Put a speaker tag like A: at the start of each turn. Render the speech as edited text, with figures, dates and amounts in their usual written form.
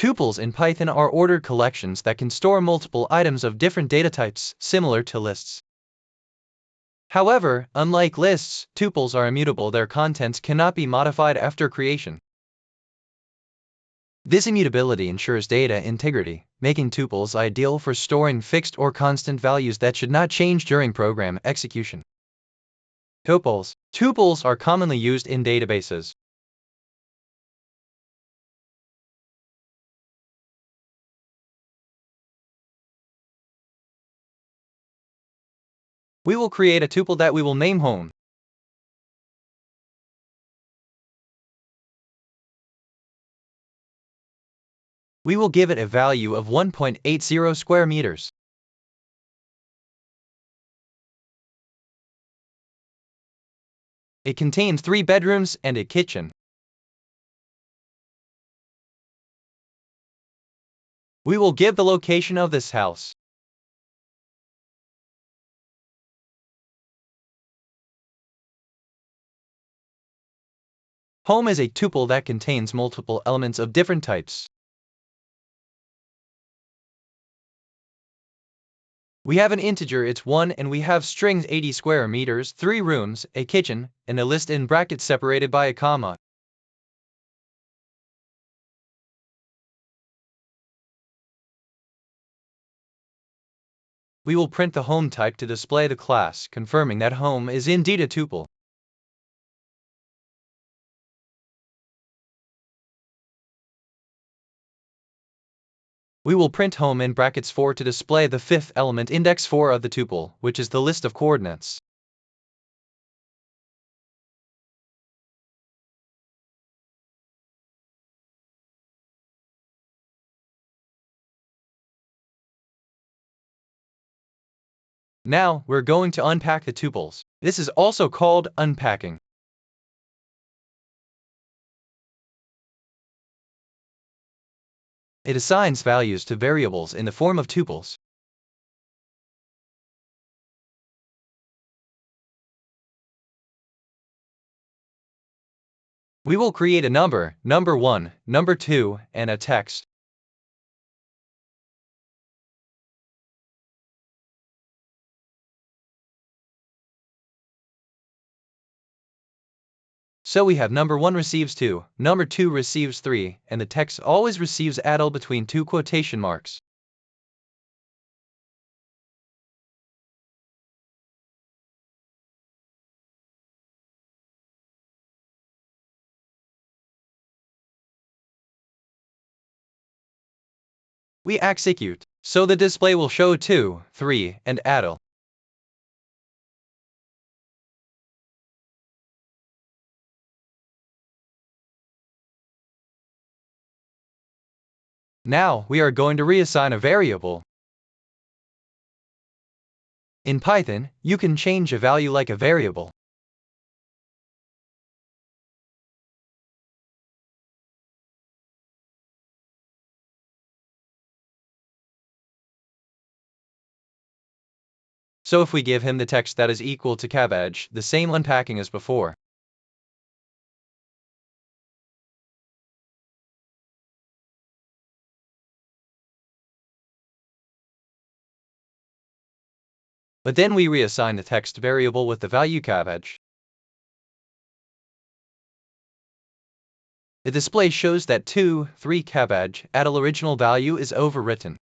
A: Tuples in Python are ordered collections that can store multiple items of different data types, similar to lists. However, unlike lists, tuples are immutable. Their contents cannot be modified after creation. This immutability ensures data integrity, making tuples ideal for storing fixed or constant values that should not change during program execution. Tuples are commonly used in databases. We will create a tuple that we will name home. We will give it a value of 1.80 square meters. It contains 3 bedrooms and a kitchen. We will give the location of this house. Home is a tuple that contains multiple elements of different types. We have an integer, it's 1, and we have strings 80 square meters, 3 rooms, a kitchen, and a list in brackets separated by a comma. We will print the home type to display the class, confirming that home is indeed a tuple. We will print home in brackets 4 to display the 5th element, index 4 of the tuple, which is the list of coordinates. Now, we're going to unpack the tuples. This is also called unpacking. It assigns values to variables in the form of tuples. We will create a number 1, number 2, and a text. So we have number 1 receives 2, number 2 receives 3, and the text always receives ADL between 2 quotation marks. We execute, so the display will show 2, 3, and ADL. Now, we are going to reassign a variable. In Python, you can change a value like a variable. So if we give him the text that is equal to cabbage, the same unpacking as before. But then we reassign the text variable with the value cabbage. The display shows that 2, 3 cabbage ADL original value is overwritten.